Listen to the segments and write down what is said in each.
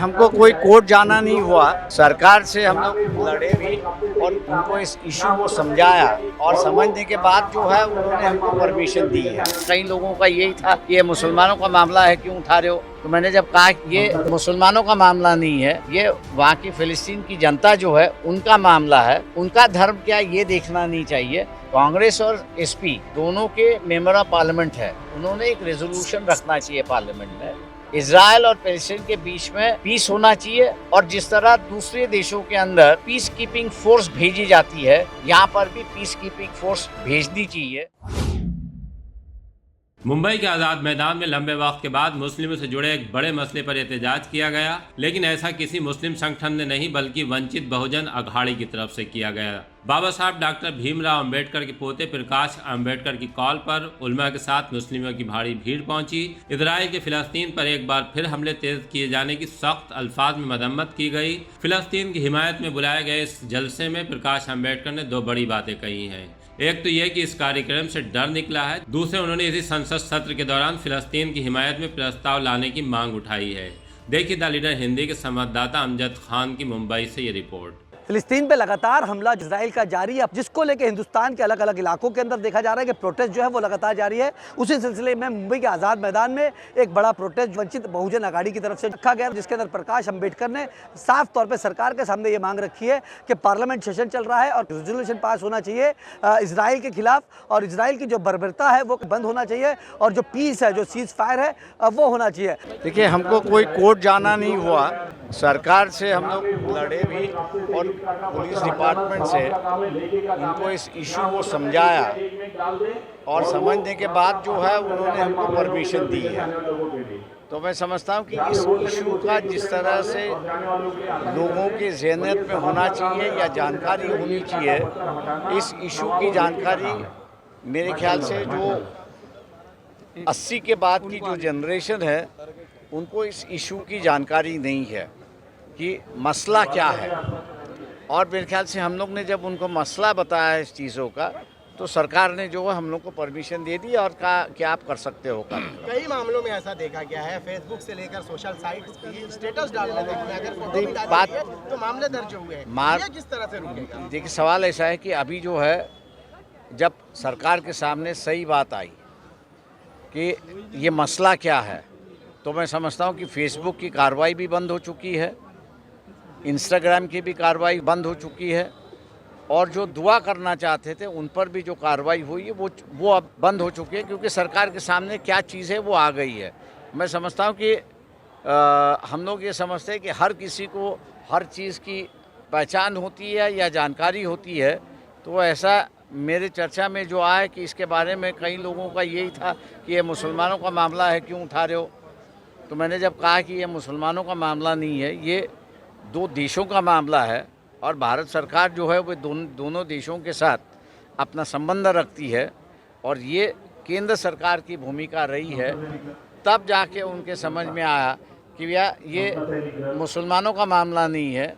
हमको कोई कोर्ट जाना नहीं हुआ। सरकार से हम लोग लड़े भी और उनको इस इशू को समझाया और समझने के बाद जो है उन्होंने हमको परमिशन दी है। कई लोगों का यही था कि ये मुसलमानों का मामला है, क्यों उठा रहे हो। तो मैंने जब कहा कि ये मुसलमानों का मामला नहीं है, ये वहाँ की फिलिस्तीन की जनता जो है उनका मामला है, उनका धर्म क्या ये देखना नहीं चाहिए। कांग्रेस और एसपी दोनों के मेंबर ऑफ पार्लियामेंट है, उन्होंने एक रेजोल्यूशन रखना चाहिए पार्लियामेंट में। इजराइल और पैलेस्टाइन के बीच में पीस होना चाहिए और जिस तरह दूसरे देशों के अंदर पीस कीपिंग फोर्स भेजी जाती है, यहाँ पर भी पीस कीपिंग फोर्स भेजनी चाहिए। मुंबई के आज़ाद मैदान में लंबे वक्त के बाद मुस्लिमों से जुड़े एक बड़े मसले पर एहतजाज किया गया, लेकिन ऐसा किसी मुस्लिम संगठन ने नहीं बल्कि वंचित बहुजन अघाड़ी की तरफ से किया गया। बाबा साहब डॉक्टर भीमराव अंबेडकर के पोते प्रकाश अंबेडकर की कॉल पर उलमा के साथ मुस्लिमों की भारी भीड़ पहुंची। इजराइल के फिलिस्तीन पर एक बार फिर हमले तेज किए जाने की सख्त अल्फाज में मदम्मत की गई। फिलिस्तीन की हिमायत में बुलाए गए इस जलसे में प्रकाश अंबेडकर ने दो बड़ी बातें कही हैं। एक तो यह कि इस कार्यक्रम से डर निकला है, दूसरे उन्होंने इसी संसद सत्र के दौरान फिलिस्तीन की हिमायत में प्रस्ताव लाने की मांग उठाई है। देखिए द लीडर हिंदी के संवाददाता अमजद खान की मुंबई से ये रिपोर्ट। फिलिस्तीन पे लगातार हमला इजराइल का जारी है, जिसको लेकर हिंदुस्तान के अलग अलग इलाकों के अंदर देखा जा रहा है कि प्रोटेस्ट जो है वो लगातार जारी है। उसी सिलसिले में मुंबई के आज़ाद मैदान में एक बड़ा प्रोटेस्ट वंचित बहुजन अघाड़ी की तरफ से रखा गया, जिसके अंदर प्रकाश अंबेडकर ने साफ तौर पर सरकार के सामने ये मांग रखी है कि पार्लियामेंट सेशन चल रहा है और रेजोल्यूशन पास होना चाहिए इसराइल के खिलाफ, और इसराइल की जो बर्बरता है वो बंद होना चाहिए और जो पीस है, जो सीज फायर है वो होना चाहिए। देखिए, हमको कोई कोर्ट जाना नहीं हुआ। सरकार से हम लोग लड़े भी और पुलिस डिपार्टमेंट से उनको इस इशू को समझाया और समझने के बाद जो है उन्होंने हमको परमिशन दी है। तो मैं समझता हूँ कि इस इशू का जिस तरह से लोगों की ज़हनियत में होना चाहिए या जानकारी होनी चाहिए, इस इशू की जानकारी मेरे ख्याल से जो 80 के बाद की जो जनरेशन है उनको इस इशू की जानकारी नहीं है कि मसला क्या है। और मेरे ख्याल से हम लोग ने जब उनको मसला बताया इस चीज़ों का, तो सरकार ने जो है हम लोग को परमिशन दे दी और कहा कि आप कर सकते हो काम। कई मामलों में ऐसा देखा गया है, फेसबुक से लेकर सोशल साइट्स की स्टेटस डालने तक में अगर फोटो भी डाली है तो मामले दर्ज हुए हैं। ये किस तरह से रुकेगा? देखिए, सवाल ऐसा है कि अभी जो है जब सरकार के सामने सही बात आई कि ये मसला क्या है, तो मैं समझता हूँ कि फेसबुक की कार्रवाई भी बंद हो चुकी है, इंस्टाग्राम की भी कार्रवाई बंद हो चुकी है और जो दुआ करना चाहते थे उन पर भी जो कार्रवाई हुई है वो अब बंद हो चुकी है, क्योंकि सरकार के सामने क्या चीज़ है वो आ गई है। मैं समझता हूँ कि हम लोग ये समझते हैं कि हर किसी को हर चीज़ की पहचान होती है या जानकारी होती है, तो ऐसा मेरे चर्चा में जो आया कि इसके बारे में कई लोगों का यही था कि ये मुसलमानों का मामला है, क्यों उठा रहे हो। तो मैंने जब कहा कि ये मुसलमानों का मामला नहीं है, ये दो देशों का मामला है और भारत सरकार जो है वो दोनों देशों के साथ अपना संबंध रखती है और ये केंद्र सरकार की भूमिका रही है, तब जाके उनके समझ में आया कि भैया ये मुसलमानों का मामला नहीं है,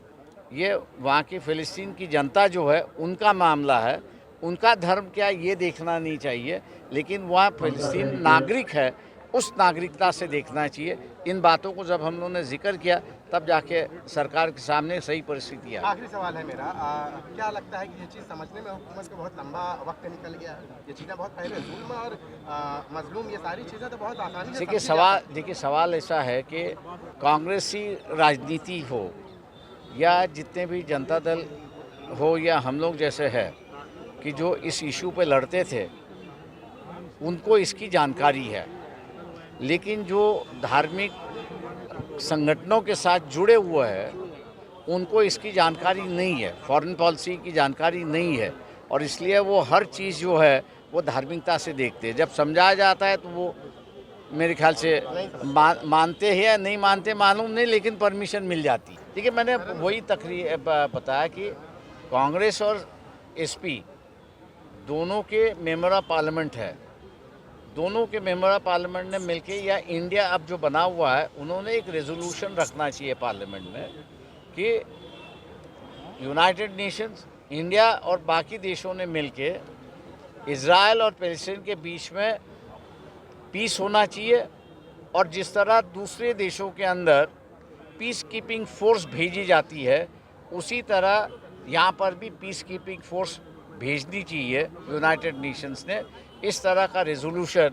ये वहाँ की फ़िलिस्तीन की जनता जो है उनका मामला है, उनका धर्म क्या ये देखना नहीं चाहिए, लेकिन वहाँ फ़िलिस्तीन नागरिक है, उस नागरिकता से देखना चाहिए। इन बातों को जब हम लोगों ने जिक्र किया तब जाके सरकार के सामने सही परिस्थिति आई। आखिरी सवाल है मेरा, क्या लगता है कि ये चीज़ समझने में हुकूमत को बहुत लंबा वक्त निकल गया है? ये चीज़ें बहुत पहले जुल्म और मजलूम, ये सारी चीज़ें तो बहुत आसानी से देखिए, सवाल ऐसा है कि कांग्रेसी राजनीति हो या जितने भी जनता दल हो या हम लोग जैसे है कि जो इस इशू पे लड़ते थे उनको इसकी जानकारी है, लेकिन जो धार्मिक संगठनों के साथ जुड़े हुए हैं उनको इसकी जानकारी नहीं है, फॉरेन पॉलिसी की जानकारी नहीं है और इसलिए वो हर चीज़ जो है वो धार्मिकता से देखते हैं। जब समझाया जाता है तो वो मेरे ख्याल से मानते हैं या नहीं मानते मालूम नहीं, लेकिन परमिशन मिल जाती। देखिए, मैंने वही तकरीर बताया कि कांग्रेस और एसपी दोनों के मेंबर ऑफ पार्लियामेंट है, दोनों के मेंबर ऑफ पार्लियामेंट ने मिलके या इंडिया अब जो बना हुआ है उन्होंने एक रेजोल्यूशन रखना चाहिए पार्लियामेंट में कि यूनाइटेड नेशंस, इंडिया और बाकी देशों ने मिलके इजराइल और पैलेस्टाइन के बीच में पीस होना चाहिए और जिस तरह दूसरे देशों के अंदर पीस कीपिंग फोर्स भेजी जाती है, उसी तरह यहाँ पर भी पीस कीपिंग फोर्स भेजनी चाहिए। यूनाइटेड नेशंस ने इस तरह का रेजोल्यूशन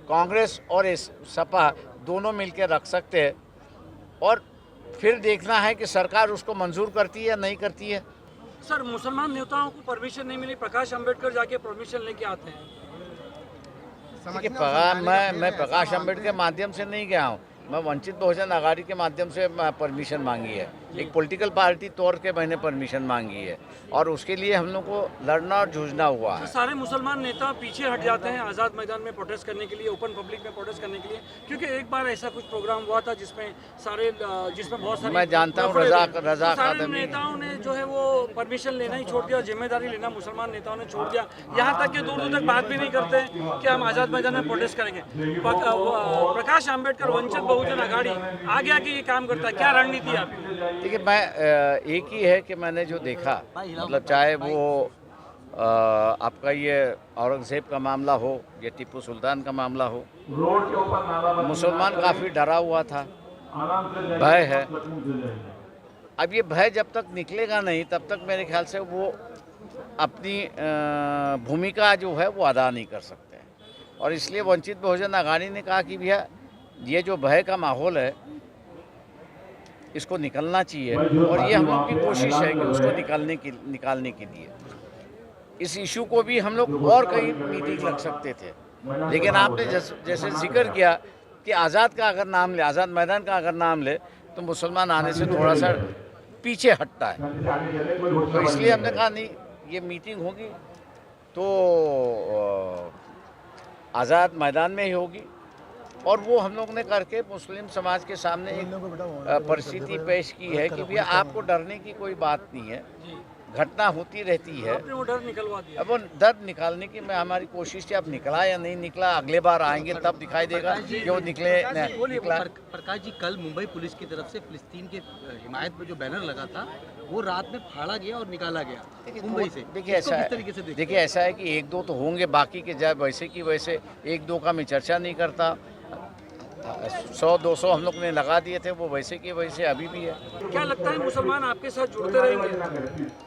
कांग्रेस और इस सपा दोनों मिलकर रख सकते हैं और फिर देखना है कि सरकार उसको मंजूर करती है या नहीं करती है। सर, मुसलमान नेताओं को परमिशन नहीं मिली, प्रकाश अंबेडकर जाके परमिशन लेके आते हैं। देखिए, मैं प्रकाश अंबेडकर के माध्यम से नहीं गया हूँ, मैं वंचित बहुजन आघाड़ी के माध्यम से परमिशन मांगी है। एक पॉलिटिकल पार्टी तौर के मैंने परमिशन मांगी है और उसके लिए हम लोग को लड़ना और जूझना हुआ है। सारे मुसलमान नेता पीछे हट जाते हैं आज़ाद मैदान में प्रोटेस्ट करने के लिए, ओपन पब्लिक में प्रोटेस्ट करने के लिए, क्योंकि एक बार ऐसा कुछ प्रोग्राम हुआ था जिसमें बहुत सारे, मैं जानता हूँ, रजा सारे नेताओं ने जो है वो परमिशन लेना ही छोड़ दिया, जिम्मेदारी लेना मुसलमान नेताओं ने छोड़ दिया। यहाँ तक कि दूर दूर तक बात भी नहीं करते कि हम आज़ाद मैदान में प्रोटेस्ट करेंगे। प्रकाश अम्बेडकर वंचित बहुजन आघाड़ी आगे आगे ये काम करता है, क्या रणनीति है आपकी? देखिए, मैं एक ही है कि मैंने जो देखा, मतलब चाहे वो आपका ये औरंगजेब का मामला हो या टीपू सुल्तान का मामला हो, मुसलमान काफ़ी डरा हुआ था, भय है। अब ये भय जब तक निकलेगा नहीं तब तक मेरे ख्याल से वो अपनी भूमिका जो है वो अदा नहीं कर सकते हैं। और इसलिए वंचित बहुजन आघाड़ी ने कहा कि भैया ये जो भय का माहौल है इसको निकलना चाहिए और ये हम लोग की कोशिश है कि उसको निकालने के लिए इस इशू को भी हम लोग और कई मीटिंग रख सकते थे, लेकिन आपने जैसे जिक्र किया कि आज़ाद का अगर नाम ले, आज़ाद मैदान का अगर नाम ले तो मुसलमान आने से थोड़ा सा पीछे हटता है। तो इसलिए हमने कहा नहीं, ये मीटिंग होगी तो आज़ाद मैदान में ही होगी और वो हम लोग ने करके मुस्लिम समाज के सामने एक परिस्थिति पेश की है कि भैया आपको डरने की कोई बात नहीं है, घटना होती रहती है। आपने वो डर निकलवा दिया। अब वो डर निकालने की मैं हमारी कोशिश थी, अब निकला या नहीं निकला अगले बार आएंगे तब दिखाई देगा कि वो निकला। प्रकाश जी, कल मुंबई पुलिस की तरफ से फिलिस्तीन के हिमायत में जो बैनर लगा था वो रात में फाड़ा गया और निकाला गया मुंबई से। देखिए ऐसा है कि एक दो तो होंगे, बाकी के जब वैसे की वैसे एक दो का मैं चर्चा नहीं करता। 100-200 हम लोग ने लगा दिए थे, वो वैसे के वैसे अभी भी है। क्या लगता है मुसलमान आपके साथ जुड़ते रहेंगे?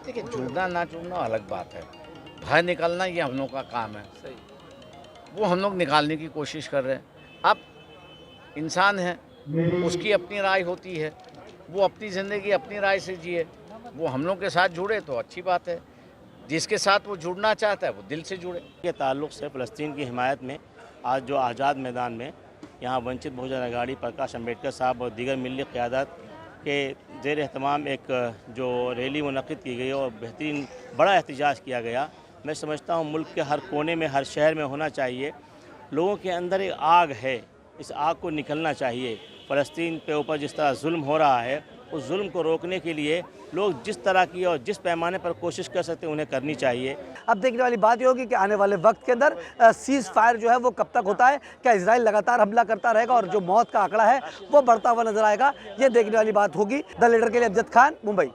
देखिए, जुड़ना ना जुड़ना अलग बात है, भय निकालना ये हम लोग का काम है, वो हम लोग निकालने की कोशिश कर रहे हैं। अब इंसान है, उसकी अपनी राय होती है, वो अपनी ज़िंदगी अपनी राय से जिए, वो हम लोग के साथ जुड़े तो अच्छी बात है, जिसके साथ वो जुड़ना चाहता है वो दिल से जुड़े। के ताल्लुक़ से फ़लस्तीन की हिमायत में आज जो आज़ाद मैदान में यहाँ वंचित बहुजन आघाड़ी प्रकाश अंबेडकर साहब और दीगर मिली क़यादत के ज़ेर एहतमाम एक जो रैली मुनक़िद की गई और बेहतरीन बड़ा एहतजाज किया गया। मैं समझता हूँ मुल्क के हर कोने में, हर शहर में होना चाहिए। लोगों के अंदर एक आग है, इस आग को निकलना चाहिए। फ़लस्तीन पे ऊपर जिस तरह जुल्म हो रहा है, उस जुल्म को रोकने के लिए लोग जिस तरह की और जिस पैमाने पर कोशिश कर सकते हैं उन्हें करनी चाहिए। अब देखने वाली बात ये होगी कि आने वाले वक्त के अंदर सीज़ फायर जो है वो कब तक होता है, क्या इजराइल लगातार हमला करता रहेगा और जो मौत का आंकड़ा है वो बढ़ता हुआ नजर आएगा, ये देखने वाली बात होगी। द लीडर के लिए अमजद खान, मुंबई।